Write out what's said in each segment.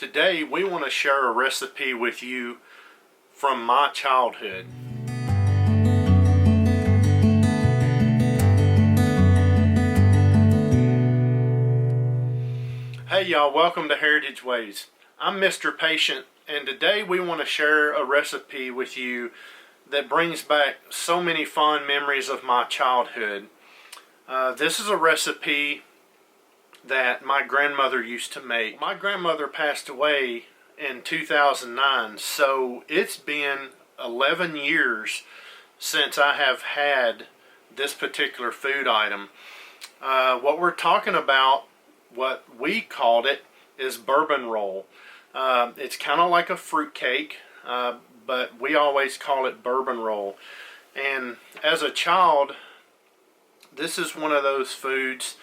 Today we want to share a recipe with you from my childhood. Hey y'all, welcome to Heritage Ways. I'm Mr. Patient, and today we want to share a recipe with you that brings back so many fond memories of my childhood. This is a recipe that my grandmother used to make. My grandmother passed away in 2009, so it's been 11 years since I have had this particular food item. What we're talking about, what we called it, is bourbon roll. It's kind of like a fruitcake, but we always call it bourbon roll. And as a child, this is one of those foods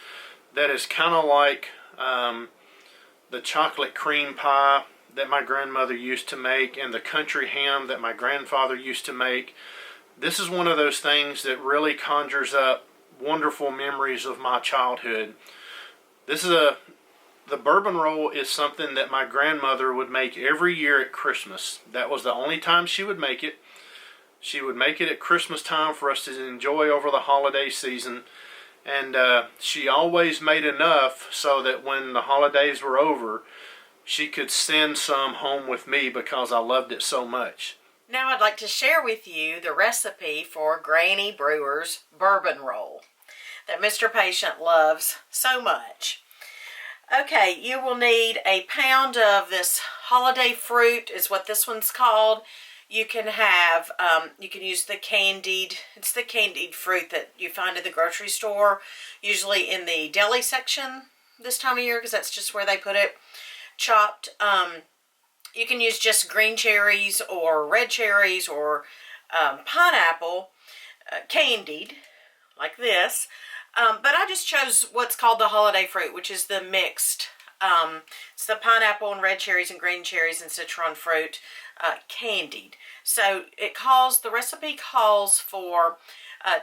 that is kind of like the chocolate cream pie that my grandmother used to make and the country ham that my grandfather used to make. This is one of those things that really conjures up wonderful memories of my childhood. The bourbon roll is something that my grandmother would make every year at Christmas. That was the only time she would make it. She would make it at Christmas time for us to enjoy over the holiday season. And she always made enough so that when the holidays were over, she could send some home with me because I loved it so much. Now I'd like to share with you the recipe for Granny Brewer's bourbon roll that Mr. Patient loves so much. Okay, you will need a pound of this holiday fruit, is what this one's called. You can have, you can use the candied fruit that you find at the grocery store, usually in the deli section this time of year, because that's just where they put it, chopped. You can use just green cherries or red cherries or pineapple, candied, like this. But I just chose what's called the holiday fruit, which is the mixed. It's the pineapple and red cherries and green cherries and citron fruit candied. So the recipe calls for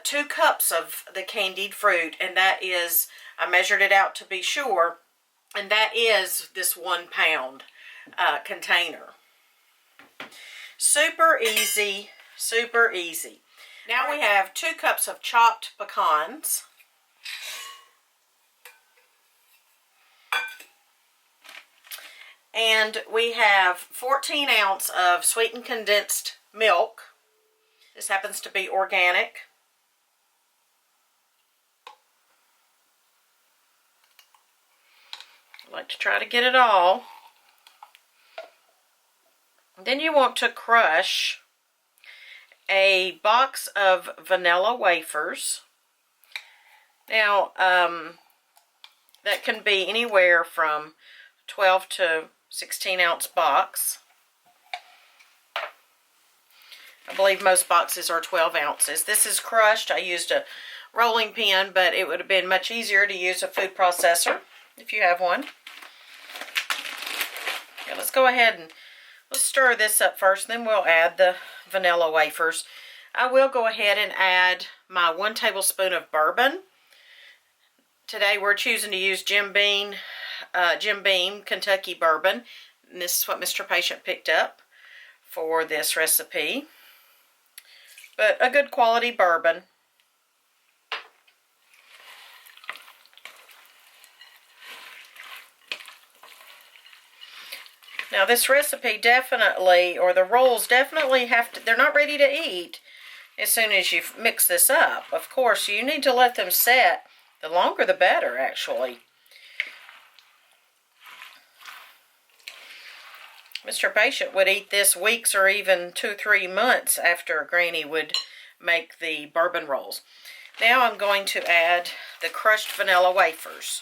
2 cups of the candied fruit, and that is, I measured it out to be sure, and that is this 1 pound container. Super easy, super easy. Now we have 2 cups of chopped pecans. And we have 14 ounces of sweetened condensed milk. This happens to be organic. I like to try to get it all. And then you want to crush a box of vanilla wafers. Now, that can be anywhere from 12 to 16 ounce box. I believe most boxes are 12 ounces. This is crushed. I used a rolling pin, but it would have been much easier to use a food processor if you have one. Okay, let's go ahead and let's stir this up first, then we'll add the vanilla wafers. I will go ahead and add my 1 tablespoon of bourbon. Today we're choosing to use Jim Beam Kentucky bourbon. And this is what Mr. Patient picked up for this recipe. But a good quality bourbon. Now this recipe definitely, or the rolls definitely they're not ready to eat as soon as you mix this up. Of course, you need to let them set. The longer the better, actually. Mr. Patient would eat this weeks or even 2 or 3 months after Granny would make the bourbon rolls. Now I'm going to add the crushed vanilla wafers.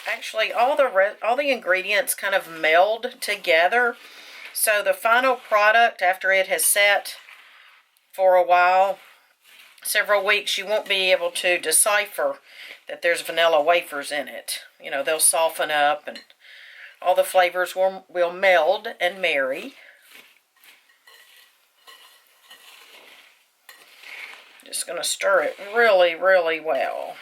Actually, all the ingredients kind of meld together, so the final product, after it has sat for a while, several weeks, you won't be able to decipher that there's vanilla wafers in it. You know, they'll soften up and all the flavors will meld and marry. Just going to stir it really, really well.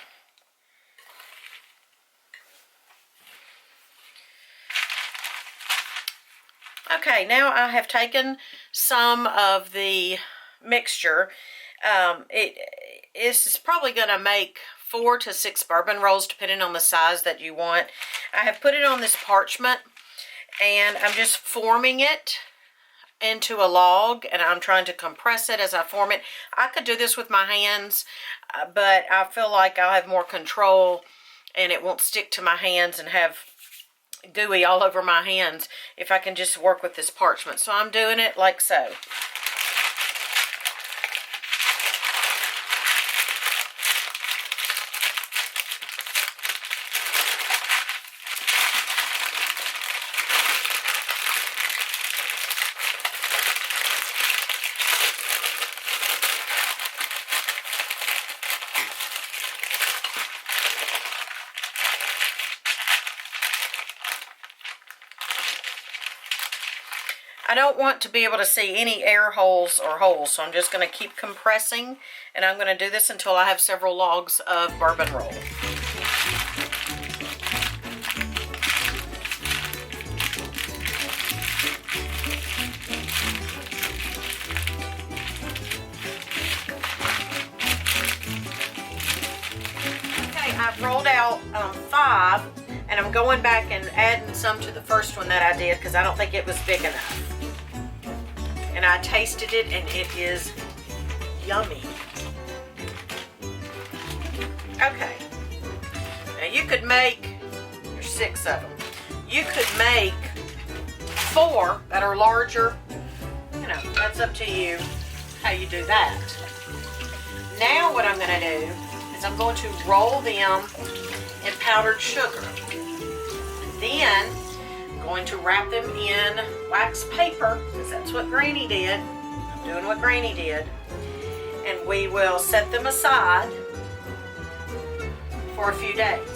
Okay, now I have taken some of the mixture. This is probably going to make 4 to 6 bourbon rolls, depending on the size that you want. I have put it on this parchment, and I'm just forming it into a log, and I'm trying to compress it as I form it. I could do this with my hands, but I feel like I'll have more control, and it won't stick to my hands and have gooey all over my hands if I can just work with this parchment. So I'm doing it like so. I don't want to be able to see any air holes or holes, so I'm just going to keep compressing, and I'm going to do this until I have several logs of bourbon roll. Okay, I've rolled out 5, and I'm going back and adding some to the first one that I did because I don't think it was big enough. And I tasted it, and it is yummy. Okay. Now you could make, there's 6 of them. You could make 4 that are larger. You know, that's up to you how you do that. Now what I'm going to do is I'm going to roll them in powdered sugar. And then going to wrap them in wax paper, because that's what Granny did. I'm doing what Granny did. And we will set them aside for a few days.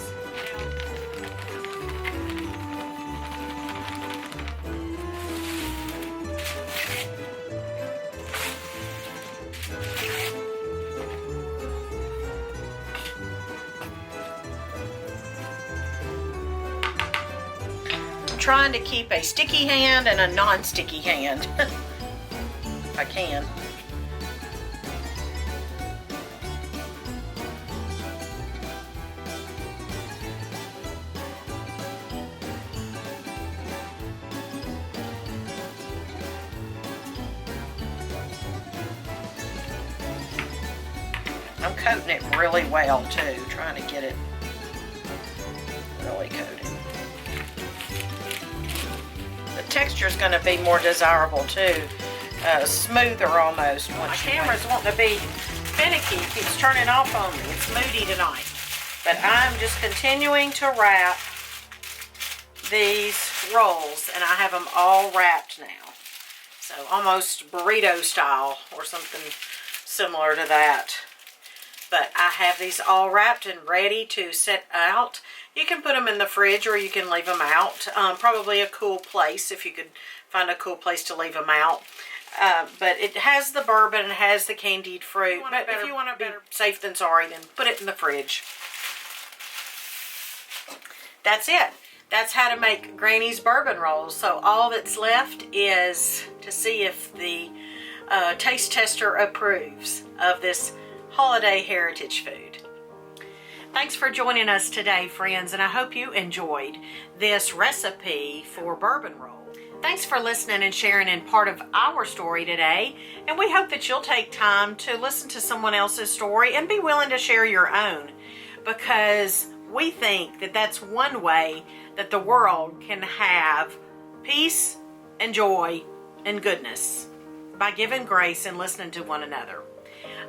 Trying to keep a sticky hand and a non-sticky hand if I can. I'm coating it really well too, trying to get it really coated. The texture is going to be more desirable too, smoother almost. My camera's wanting to be finicky, it keeps turning off on me. It's moody tonight. But I'm just continuing to wrap these rolls, and I have them all wrapped now. So almost burrito style or something similar to that. But I have these all wrapped and ready to set out. You can put them in the fridge or you can leave them out. Probably a cool place if you could find a cool place to leave them out. But it has the bourbon and has the candied fruit. But if you want to be safe than sorry, then put it in the fridge. That's it. That's how to make Granny's bourbon rolls. So all that's left is to see if the taste tester approves of this holiday heritage food. Thanks for joining us today, friends, and I hope you enjoyed this recipe for bourbon roll. Thanks for listening and sharing in part of our story today, and we hope that you'll take time to listen to someone else's story and be willing to share your own, because we think that that's one way that the world can have peace and joy and goodness, by giving grace and listening to one another.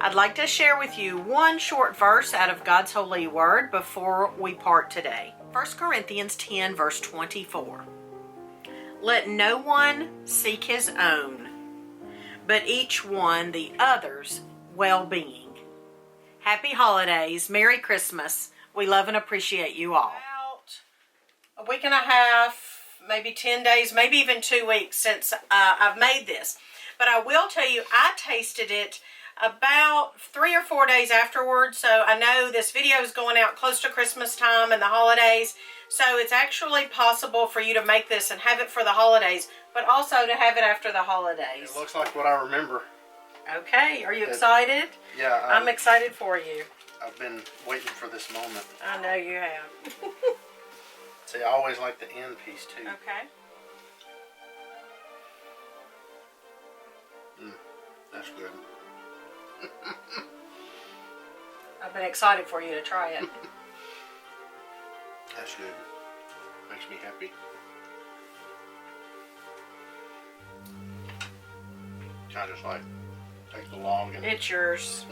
I'd like to share with you one short verse out of God's holy word before we part today. 1 Corinthians 10 verse 24. Let no one seek his own, but each one the other's well-being. Happy holidays, Merry Christmas. We love and appreciate you all. About a week and a half, maybe 10 days, maybe even 2 weeks since I've made this. But I will tell you, I tasted it about 3 or 4 days afterwards. So I know this video is going out close to Christmas time and the holidays. So it's actually possible for you to make this and have it for the holidays, but also to have it after the holidays. It looks like what I remember. Okay, are you excited? Yeah. I'm excited for you. I've been waiting for this moment. I know you have. See, I always like the end piece too. Okay. That's good. I've been excited for you to try it. That's good. Makes me happy. I just like take the long and... It's yours.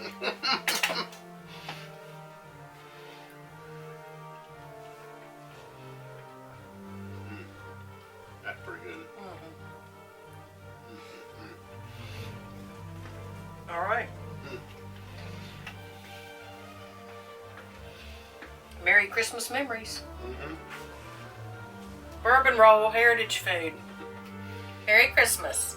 That's pretty good. All right. Merry Christmas memories. Bourbon Roll, heritage food. Merry Christmas.